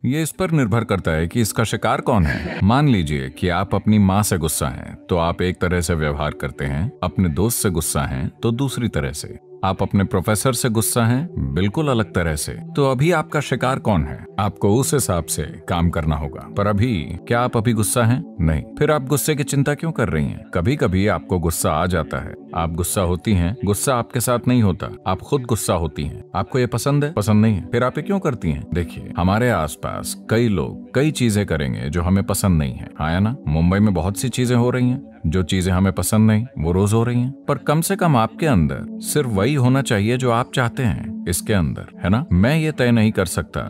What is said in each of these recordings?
ये इस पर निर्भर करता है कि इसका शिकार कौन है। मान लीजिए कि आप अपनी माँ से गुस्सा हैं, तो आप एक तरह से व्यवहार करते हैं। अपने दोस्त से गुस्सा हैं तो दूसरी तरह से। आप अपने प्रोफेसर से गुस्सा हैं, बिल्कुल अलग तरह से। तो अभी आपका शिकार कौन है, आपको उस हिसाब से काम करना होगा। पर अभी क्या आप अभी गुस्सा हैं? नहीं। फिर आप गुस्से की चिंता क्यों कर रही हैं? कभी कभी आपको गुस्सा आ जाता है, आप गुस्सा होती हैं। गुस्सा आपके साथ नहीं होता, आप खुद गुस्सा होती हैं। आपको ये पसंद है? पसंद नहीं है। फिर आप ये क्यों करती हैं? देखिए, हमारे आसपास कई लोग कई चीजें करेंगे जो हमें पसंद नहीं है। हाँ ना, मुंबई में बहुत सी चीजें हो रही हैं। जो चीजें हमें पसंद नहीं वो रोज हो रही हैं। पर कम से कम आपके अंदर सिर्फ वही होना चाहिए जो आप चाहते हैं इसके अंदर, है ना। मैं ये तय नहीं कर सकता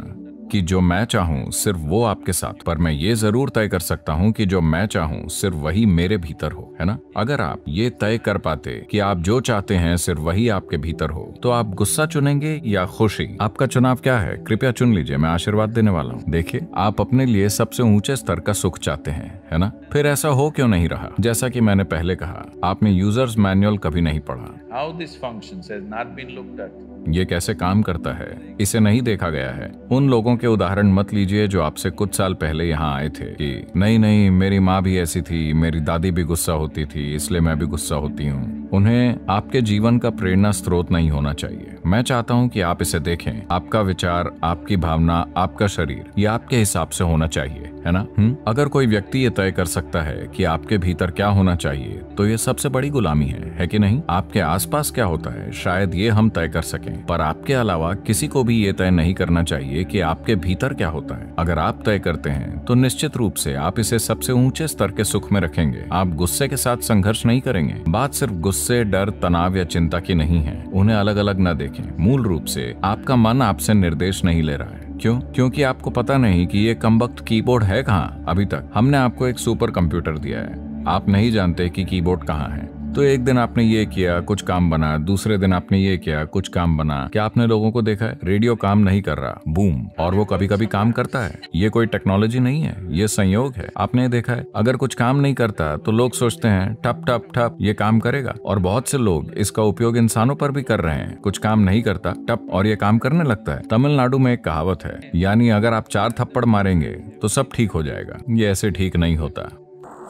कि जो मैं चाहूँ सिर्फ वो आपके साथ, पर मैं ये जरूर तय कर सकता हूँ कि जो मैं चाहूँ सिर्फ वही मेरे भीतर हो, है ना। अगर आप ये तय कर पाते कि आप जो चाहते हैं सिर्फ वही आपके भीतर हो, तो आप गुस्सा चुनेंगे या खुशी? आपका चुनाव क्या है? कृपया चुन लीजिए, मैं आशीर्वाद देने वाला हूँ। देखिए, आप अपने लिए सबसे ऊंचे स्तर का सुख चाहते हैं, है ना। फिर ऐसा हो क्यों नहीं रहा? जैसा कि मैंने पहले कहा, आपने यूजर्स मैनुअल कभी नहीं पढ़ा। How this functions has not been looked at. ये कैसे काम करता है इसे नहीं देखा गया है। उन लोगों के उदाहरण मत लीजिए जो आपसे कुछ साल पहले यहाँ आए थे कि नहीं, मेरी माँ भी ऐसी थी, मेरी दादी भी गुस्सा होती थी, इसलिए मैं भी गुस्सा होती हूँ। उन्हें आपके जीवन का प्रेरणा स्रोत नहीं होना चाहिए। मैं चाहता हूँ कि आप इसे देखें। आपका विचार, आपकी भावना, आपका शरीर, ये आपके हिसाब से होना चाहिए, है ना। अगर कोई व्यक्ति ये तय कर सकता है कि आपके भीतर क्या होना चाहिए, तो ये सबसे बड़ी गुलामी है कि नहीं। आपके आसपास क्या होता है शायद ये हम तय कर सकें, पर आपके अलावा किसी को भी ये तय नहीं करना चाहिए कि आपके भीतर क्या होता है। अगर आप तय करते हैं तो निश्चित रूप से आप इसे सबसे ऊंचे स्तर के सुख में रखेंगे। आप गुस्से के साथ संघर्ष नहीं करेंगे। बात सिर्फ गुस्से, डर, तनाव या चिंता की नहीं है। उन्हें अलग अलग न देखें। मूल रूप से आपका मन आपसे निर्देश नहीं ले रहा है। क्यों? क्योंकि आपको पता नहीं कि ये कमबख्त कीबोर्ड है कहाँ। अभी तक हमने आपको एक सुपर कंप्यूटर दिया है, आप नहीं जानते कि कीबोर्ड कहाँ है। तो एक दिन आपने ये किया, कुछ काम बना, दूसरे दिन आपने ये किया, कुछ काम बना। क्या आपने लोगों को देखा है? रेडियो काम नहीं कर रहा, बूम, और वो कभी कभी काम करता है। ये कोई टेक्नोलॉजी नहीं है, ये संयोग है। आपने देखा है, अगर कुछ काम नहीं करता तो लोग सोचते हैं ठप ठप ठप ये काम करेगा, और बहुत से लोग इसका उपयोग इंसानों पर भी कर रहे हैं। कुछ काम नहीं करता, टप, और ये काम करने लगता है। तमिलनाडु में एक कहावत है, यानी अगर आप 4 थप्पड़ मारेंगे तो सब ठीक हो जाएगा। ये ऐसे ठीक नहीं होता।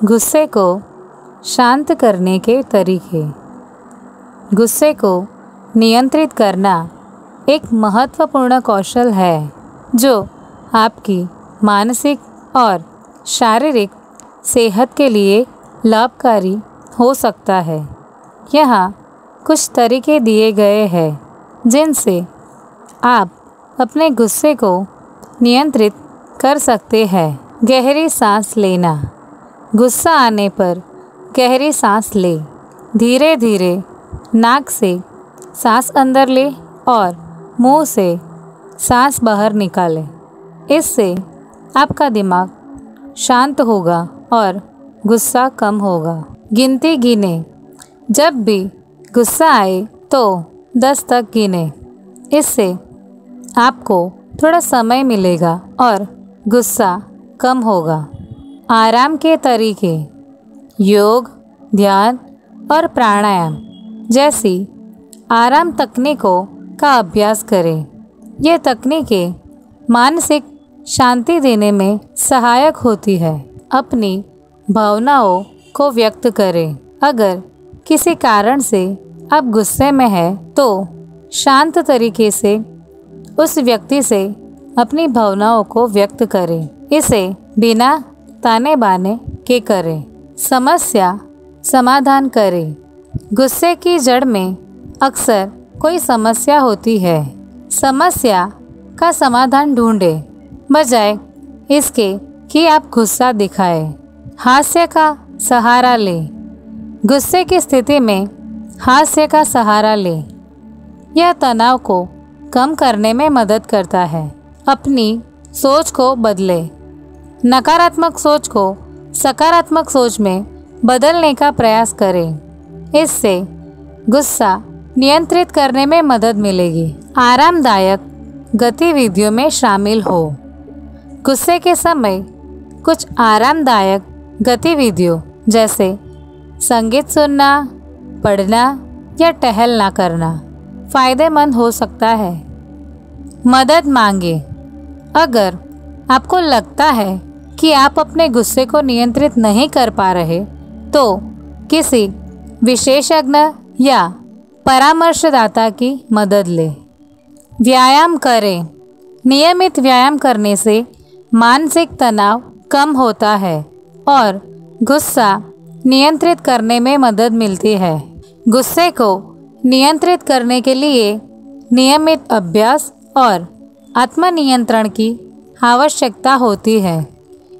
गुस्से को शांत करने के तरीके। गुस्से को नियंत्रित करना एक महत्वपूर्ण कौशल है जो आपकी मानसिक और शारीरिक सेहत के लिए लाभकारी हो सकता है। यहाँ कुछ तरीके दिए गए हैं जिनसे आप अपने गुस्से को नियंत्रित कर सकते हैं। गहरी सांस लेना। गुस्सा आने पर गहरी सांस ले। धीरे धीरे नाक से सांस अंदर ले और मुंह से सांस बाहर निकालें। इससे आपका दिमाग शांत होगा और गुस्सा कम होगा। गिनती गिने। जब भी गुस्सा आए तो 10 तक गिने। इससे आपको थोड़ा समय मिलेगा और गुस्सा कम होगा। आराम के तरीके। योग, ध्यान और प्राणायाम जैसी आराम तकनीकों का अभ्यास करें। ये तकनीकें मानसिक शांति देने में सहायक होती है। अपनी भावनाओं को व्यक्त करें। अगर किसी कारण से आप गुस्से में हैं तो शांत तरीके से उस व्यक्ति से अपनी भावनाओं को व्यक्त करें। इसे बिना ताने बाने के करें। समस्या समाधान करें। गुस्से की जड़ में अक्सर कोई समस्या होती है। समस्या का समाधान ढूंढें बजाय इसके कि आप गुस्सा दिखाएं। हास्य का सहारा लें। गुस्से की स्थिति में हास्य का सहारा लें। यह तनाव को कम करने में मदद करता है। अपनी सोच को बदलें। नकारात्मक सोच को सकारात्मक सोच में बदलने का प्रयास करें। इससे गुस्सा नियंत्रित करने में मदद मिलेगी। आरामदायक गतिविधियों में शामिल हो। गुस्से के समय कुछ आरामदायक गतिविधियों जैसे संगीत सुनना, पढ़ना या टहलना करना फायदेमंद हो सकता है। मदद मांगे। अगर आपको लगता है कि आप अपने गुस्से को नियंत्रित नहीं कर पा रहे, तो किसी विशेषज्ञ या परामर्शदाता की मदद लें। व्यायाम करें। नियमित व्यायाम करने से मानसिक तनाव कम होता है और गुस्सा नियंत्रित करने में मदद मिलती है। गुस्से को नियंत्रित करने के लिए नियमित अभ्यास और आत्मनियंत्रण की आवश्यकता होती है।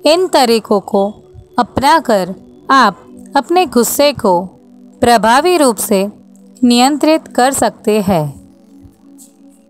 इन तरीकों को अपनाकर आप अपने गुस्से को प्रभावी रूप से नियंत्रित कर सकते हैं।